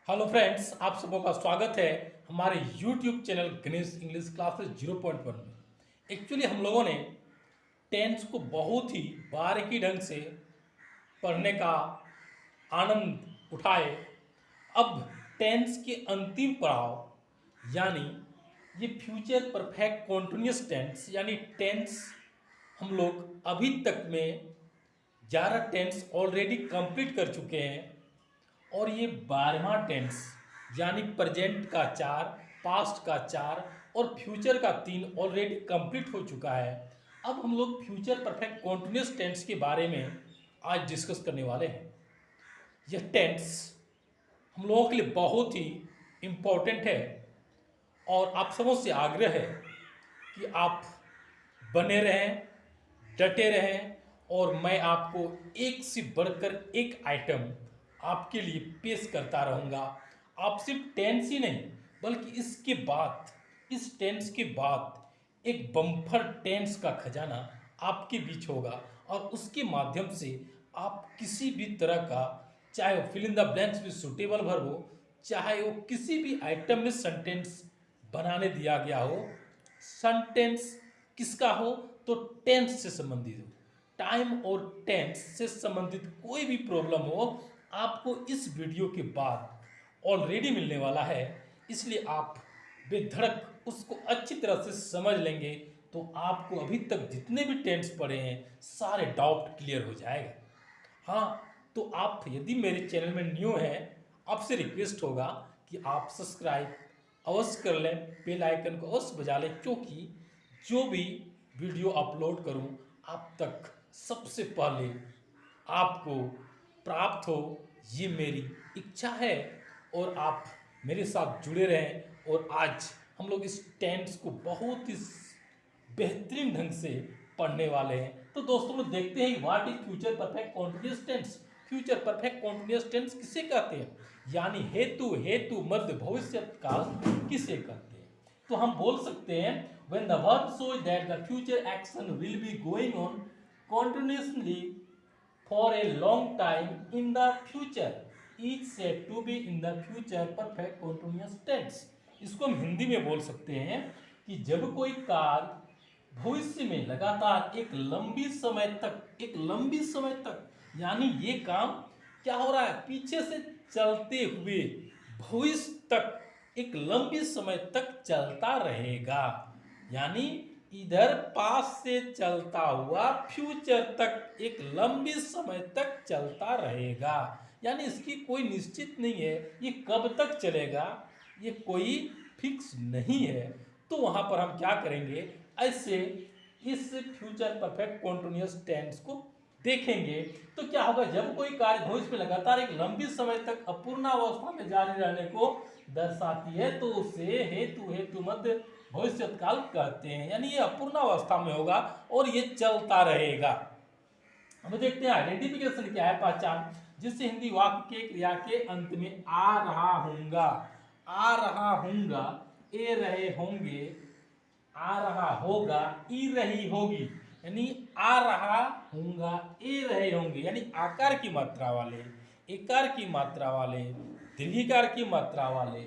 Hello friends, आप सबों का स्वागत है हमारे YouTube channel Ganesh English classes 0.1 में। एक्चुअली हम लोगों ने टेंस को बहुत ही बारीकी ढंग से पढ़ने का आनंद उठाए। अब टेंस के अंतिम पड़ाव यानी ये फ्यूचर परफेक्ट कॉन्टिन्यूअस टेंस यानी टेंस हम लोग अभी तक में 11 टेंस ऑलरेडी कंप्लीट कर चुके हैं और ये 12वां टेंस यानी प्रेजेंट का 4, पास्ट का 4 और फ्यूचर का 3 ऑलरेडी कंप्लीट हो चुका है। अब हम लोग फ्यूचर परफेक्ट कॉन्टिन्यूअस टेंस के बारे में आज डिस्कस करने वाले हैं। यह टेंस हम लोगों के लिए बहुत ही इम्पोर्टेंट है और आप सबों से आग्रह है कि आप बने रहें, डटे रहें और मैं आपको एक से बढ़कर एक आइटम आपके लिए पेश करता रहूँगा। आप सिर्फ टेंस ही नहीं बल्कि इसके बाद, इस टेंस के बाद एक बम्पर टेंस का खजाना आपके बीच होगा और उसके माध्यम से आप किसी भी तरह का, चाहे वो फिल इन द ब्लैंक्स में सुटेबल वर्ब हो, चाहे वो किसी भी आइटम में सेंटेंस बनाने दिया गया हो, सेंटेंस किसका हो तो टेंस से संबंधित हो, टाइम और टेंस से संबंधित कोई भी प्रॉब्लम हो आपको इस वीडियो के बाद ऑलरेडी मिलने वाला है। इसलिए आप बेधड़क उसको अच्छी तरह से समझ लेंगे तो आपको अभी तक जितने भी टेंस पढ़े हैं सारे डाउट क्लियर हो जाएगा। हाँ, तो आप यदि मेरे चैनल में न्यू हैं, आपसे रिक्वेस्ट होगा कि आप सब्सक्राइब अवश्य कर लें, बेल आइकन को अवश्य बजा लें, क्योंकि जो भी वीडियो अपलोड करूं आप तक सबसे पहले आपको प्राप्त हो, ये मेरी इच्छा है और आप मेरे साथ जुड़े रहें। और आज हम लोग इस टेंस को बहुत ही बेहतरीन ढंग से पढ़ने वाले हैं। तो दोस्तों लोग देखते हैं what is future perfect continuous tense. Future perfect continuous tense किसे कहते हैं, यानी हेतु, हेतु, मध्य, भविष्य काल किसे कहते हैं। तो हम बोल सकते हैं when the verb shows that the future action will be going on continuously for a long time in the future is said to be in the future perfect continuous tense। इसको हम हिंदी में बोल सकते हैं कि जब कोई कार्य भविष्य में लगातार एक लंबी समय तक यानी ये काम क्या हो रहा है, पीछे से चलते हुए भविष्य तक एक लंबी समय तक चलता रहेगा, यानी इधर पास से चलता हुआ फ्यूचर तक एक लंबी समय तक चलता रहेगा। यानी इसकी कोई निश्चित नहीं है ये कब तक चलेगा, ये कोई फिक्स नहीं है। तो वहां पर हम क्या करेंगे, ऐसे इस फ्यूचर परफेक्ट कॉन्टिन्यूअस टेंस को देखेंगे तो क्या होगा, जब कोई कार्य भविष्य में लगातार एक लंबी समय तक अपूर्णावस्था में जारी रहने को दर्शाती है तो उसे हेतु, हेतु मध्य, भविष्यकाल कहते हैं। यानी ये अपूर्णावस्था में होगा और ये चलता रहेगा। हम देखते हैं आइडेंटिफिकेशन क्या है, पहचान, जिससे हिंदी वाक्य के क्रिया के अंत में आ रहा हूंगा, आ रहा हूंगा, ए रहे होंगे, आ रहा होगा, ई रही होगी, यानी आ रहा हूंगा, ए रहे होंगे, यानी आकार की मात्रा वाले, एकार की मात्रा वाले, दीर्घिकार की मात्रा वाले,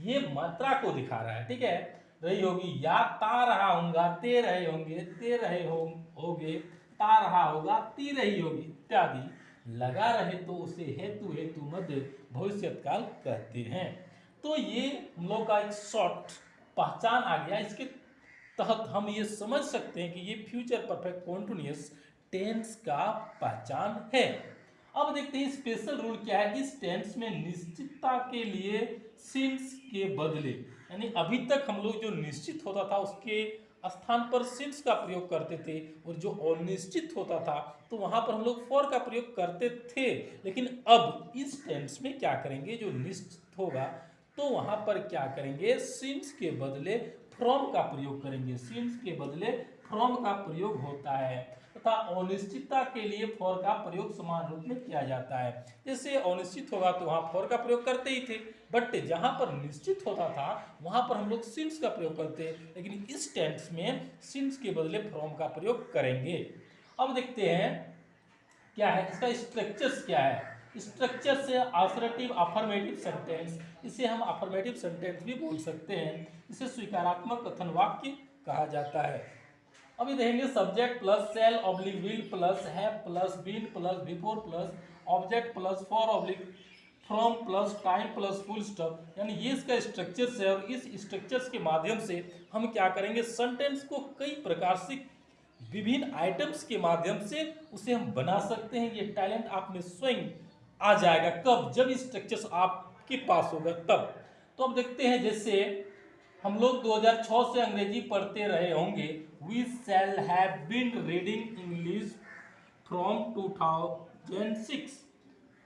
ये मात्रा को दिखा रहा है। ठीक है, रही होगी, या ता रहा हूंगा, ते रहे होंगे, ते रहे होगे, ता रहा होगा, ती रही होगी इत्यादि लगा रहे तो उसे हेतु, हेतु मध्य, भविष्यकाल कहते हैं। तो ये हम लोग का एक शॉर्ट पहचान आ गया। इसके तहत हम ये समझ सकते हैं कि ये फ्यूचर परफेक्ट कॉन्टिन्यूअस टेंस का पहचान है। अब देखते हैं स्पेशल रूल क्या है। इस टेंस में निश्चितता के लिए सिंस के बदले, यानी अभी तक हम लोग जो निश्चित होता था उसके स्थान पर सिंस का प्रयोग करते थे और जो अनिश्चित होता था तो वहां पर हम लोग फॉर का प्रयोग करते थे। लेकिन अब इस टेंस में क्या करेंगे, जो निश्चित होगा तो वहां पर क्या करेंगे, सिंस के बदले फ्रॉम का प्रयोग करेंगे। सिंस के बदले फ्रॉम का प्रयोग होता है तथा अनिश्चितता के लिए फॉर का प्रयोग समान रूप में किया जाता है। जैसे अनिश्चित होगा तो वहां फॉर का प्रयोग करते ही थे, बट जहां पर निश्चित होता था वहां पर हम लोग सिंस का प्रयोग करते, लेकिन इस टेंस में सिंस के बदले फ्रॉम का प्रयोग करेंगे। अब देखते हैं क्या है इसका स्ट्रक्चर्स क्या है। स्ट्रक्चर से ऑसरेटिव अफर्मेटिव सेंटेंस, इसे हम अफर्मेटिव सेंटेंस भी बोल सकते हैं, इसे स्वीकारात्मक कथन वाक्य कहा जाता है। अभी देखेंगे subject plus shall oblique will plus have plus been plus before plus object plus for oblique from plus time plus full stop, यानी ये इसका स्ट्रक्चर्स है। और इस स्ट्रक्चर्स के माध्यम से हम क्या करेंगे, सेंटेंस को कई प्रकार से विभिन्न आइटम्स के माध्यम से उसे हम बना सकते हैं। ये टैलेंट आप में स्वयं आ जाएगा, कब, जब स्ट्रक्चर्स आपके पास होगा तब। तो अब देखते हैं, जैसे हम लोग 2006 से अंग्रेजी पढ़ते रहे होंगे। We shall have been reading English from 2006।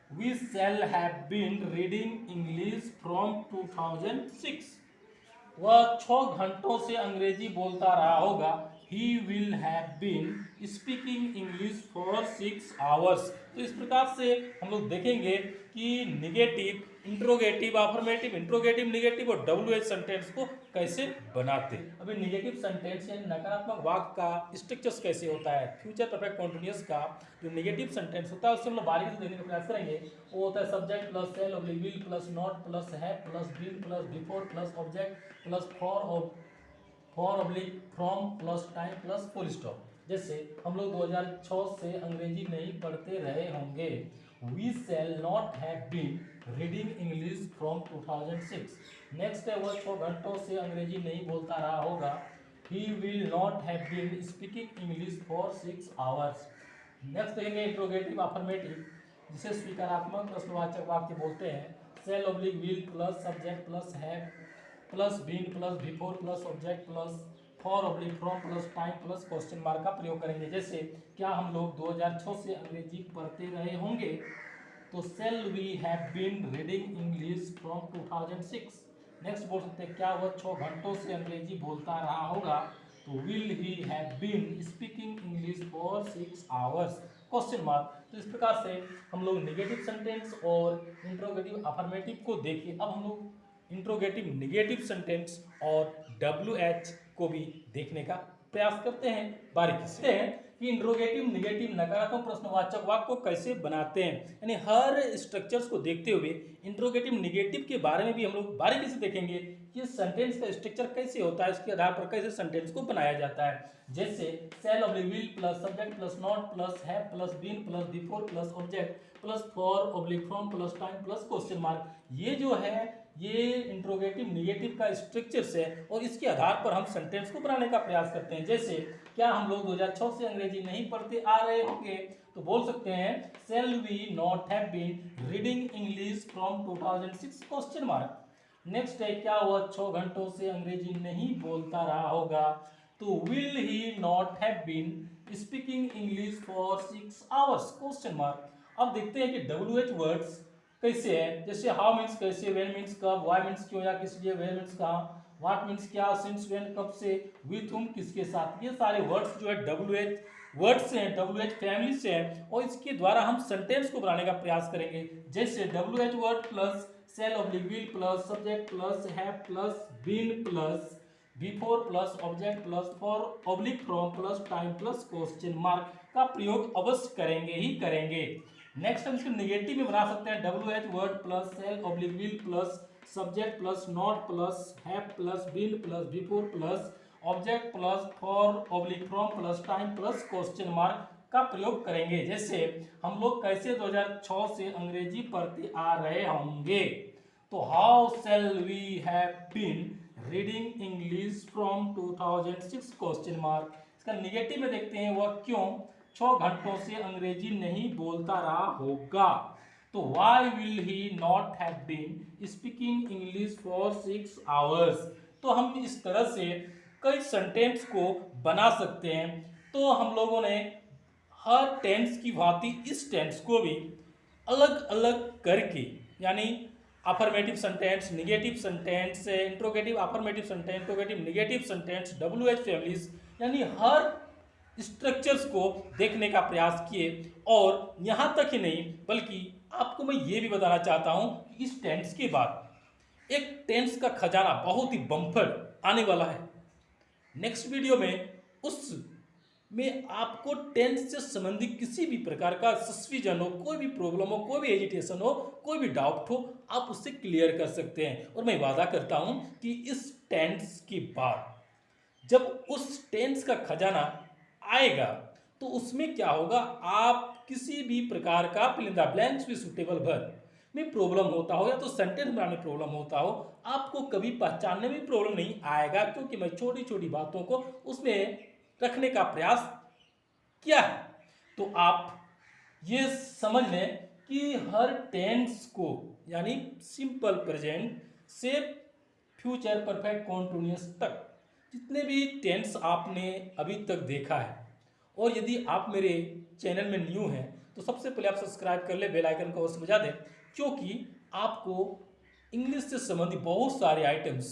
We shall have been reading English from 2006। वह 6 घंटों से अंग्रेजी बोलता रहा होगा। He will have been speaking English for 6 hours। तो इस प्रकार से हम लोग देखेंगे कि negative, interrogative, affirmative, interrogative, negative और WH सेंटेंस को कैसे बनाते। अभी निगेटिव सेंटेंस यानी नकारात्मक वाक्य का स्ट्रक्चर्स कैसे होता है। फ्यूचर परफेक्ट कॉन्टिन्यूअस का जो निगेटिव सेंटेंस होता है उससे हम लोग बारीकी से देखने का प्रयास करेंगे। वो होता है subject plus shall oblique will plus not plus have plus been plus before plus object plus for oblique from plus time plus full stop. जैसे हम लोग 2006 से अंग्रेजी नहीं पढ़ते रहे होंगे। We shall not have been reading English from 2006। Next है, वह 6 घंटों से अंग्रेजी नहीं बोलता रहा होगा। He will not have been speaking English for 6 hours. Next देखेंगे इंट्रोगेटिव अफर्मेटिव, जिसे स्वीकारात्मक प्रश्नवाचक वाक्य बोलते हैं। Shall oblique will plus subject plus have plus been plus before plus object plus for oblique from plus time plus question mark का प्रयोग करेंगे। जैसे क्या हम लोग 2006 से अंग्रेजी पढ़ते रहे होंगे, तो shall we have been reading English from 2006। Next बोल सकते हैं, क्या वह 6 घंटों से अंग्रेजी बोलता रहा होगा, तो will he have been speaking English for 6 hours question mark. तो इस प्रकार से हम लोग निगेटिव सेंटेंस और इंट्रोगेटिव अफर्मेटिव को देखें। अब हम लोग इंट्रोगेटिव निगेटिव सेंटेंस और WH को भी देखने का प्रयास करते हैं बारीकी से। कि इंट्रोगेटिव निगेटिव नकारात्मक प्रश्नवाचक वाक्य को कैसे बनाते हैं, यानी हर स्ट्रक्चर्स को देखते हुए इंट्रोगेटिव निगेटिव के बारे में भी हम लोग बारीकी से देखेंगे कि सेंटेंस का स्ट्रक्चर कैसे होता है, इसके आधार पर कैसे सेंटेंस को बनाया जाता है। जैसे shall oblique will plus subject plus not plus have plus been plus before plus object plus for oblique from plus time plus question mark, ये जो है ये इंट्रोगेटिव निगेटिव का स्ट्रक्चर्स है और इसके आधार पर हम सेंटेंस को बनाने का प्रयास करते हैं। जैसे क्या हम लोग 2006 से अंग्रेजी नहीं पढ़ते आ रहे होंगे, तो बोल सकते हैं shall we not have been reading English from 2006 question mark. Next है, क्या वह 6 घंटों से अंग्रेजी नहीं बोलता रहा होगा, तो will he not have been speaking English for 6 hours question mark. अब देखते हैं कि WH वर्ड्स कैसे है। जैसे हाउ मीन्स कैसे, व्हेन मीन्स कब, व्हाई मीन्स क्यों या किस लिए, वेयर मीन्स कहाँ, व्हाट मीन्स क्या, सिंस व्हेन कब से, विथ हुम किसके साथ। ये सारे वर्ड्स जो है WH वर्ड्स से हैं, WH फैमिली से हैं और इसके द्वारा हम सेंटेंस को बनाने का प्रयास करेंगे। जैसे WH word plus shall oblique will plus subject plus have plus been plus before plus object plus for oblique from plus time plus question mark का प्रयोग अवश्य करेंगे ही करेंगे। नेक्स्ट हम इसको निगेटिव में बना सकते हैं। WH word plus shall oblique will plus subject plus not plus have plus been plus before plus object plus for oblique from plus time plus question mark का प्रयोग करेंगे। जैसे हम लोग कैसे 2006 से अंग्रेजी पढ़ते आ रहे होंगे, तो how shall we have been reading English from 2006 question mark. इसका निगेटिव में देखते हैं, वह क्यों 6 घंटों से अंग्रेजी नहीं बोलता रहा होगा, तो why will he not have been speaking English for 6 hours. तो हम इस तरह से कई सेंटेंस को बना सकते हैं। तो हम लोगों ने हर टेंस की भांति इस टेंस को भी अलग अलग करके, यानी affirmative sentence, negative sentence, interrogative affirmative sentence, interrogative negative sentence, WH families, यानी हर स्ट्रक्चर्स को देखने का प्रयास किए। और यहाँ तक ही नहीं बल्कि आपको मैं ये भी बताना चाहता हूँ कि इस टेंस के बाद एक टेंस का खजाना बहुत ही बम्पर आने वाला है। नेक्स्ट वीडियो में उस में आपको टेंस से संबंधित किसी भी प्रकार का सस्विजन हो, कोई भी प्रॉब्लम हो, कोई भी एजिटेशन हो, कोई भी डाउट हो, आप उससे क्लियर कर सकते हैं। और मैं वादा करता हूं कि इस टेंस के बाद जब उस टेंस का खजाना आएगा तो उसमें क्या होगा, आप किसी भी प्रकार का fill in the blanks with suitable verb में प्रॉब्लम होता हो या तो सेंटेंस बनाने में प्रॉब्लम होता हो, आपको कभी पहचानने में प्रॉब्लम नहीं आएगा, क्योंकि मैं छोटी छोटी बातों को उसमें रखने का प्रयास किया है। तो आप ये समझ लें कि हर टेंस को, यानी सिंपल प्रेजेंट से फ्यूचर परफेक्ट कॉन्टिन्यूअस तक जितने भी टेंस आपने अभी तक देखा है, और यदि आप मेरे चैनल में न्यू हैं तो सबसे पहले आप सब्सक्राइब कर ले, बेल आइकन को अवश्य बजा दें, क्योंकि आपको इंग्लिश से संबंधित बहुत सारे आइटम्स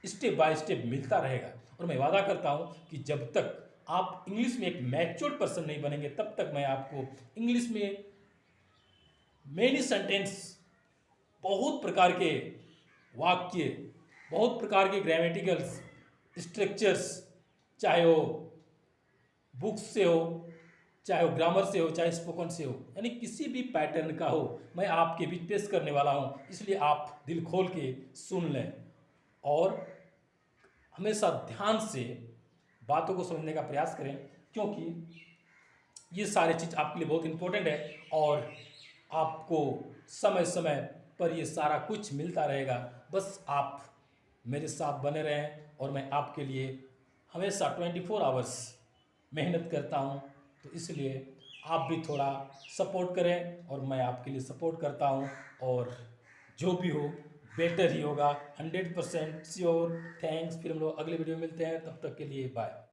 स्टेप बाय स्टेप मिलता रहेगा। और मैं वादा करता हूँ कि जब तक आप इंग्लिश में एक मैच्योर्ड पर्सन नहीं बनेंगे तब तक मैं आपको इंग्लिश में मेनी सेंटेंस, बहुत प्रकार के वाक्य, बहुत प्रकार के ग्रामेटिकल्स स्ट्रक्चर्स, चाहे वो बुक्स से हो, चाहे वो ग्रामर से हो, चाहे स्पोकन से हो, यानी किसी भी पैटर्न का हो, मैं आपके बीच पेश करने वाला हूँ। इसलिए आप दिल खोल के सुन लें और हमेशा ध्यान से बातों को समझने का प्रयास करें, क्योंकि ये सारी चीज़ आपके लिए बहुत इम्पोर्टेंट है और आपको समय समय पर ये सारा कुछ मिलता रहेगा। बस आप मेरे साथ बने रहें और मैं आपके लिए हमेशा 24 आवर्स मेहनत करता हूँ, तो इसलिए आप भी थोड़ा सपोर्ट करें और मैं आपके लिए सपोर्ट करता हूँ, और जो भी हो बेटर ही होगा, 100% श्योर। थैंक्स। फिर हम लोग अगले वीडियो में मिलते हैं, तब तक के लिए बाय।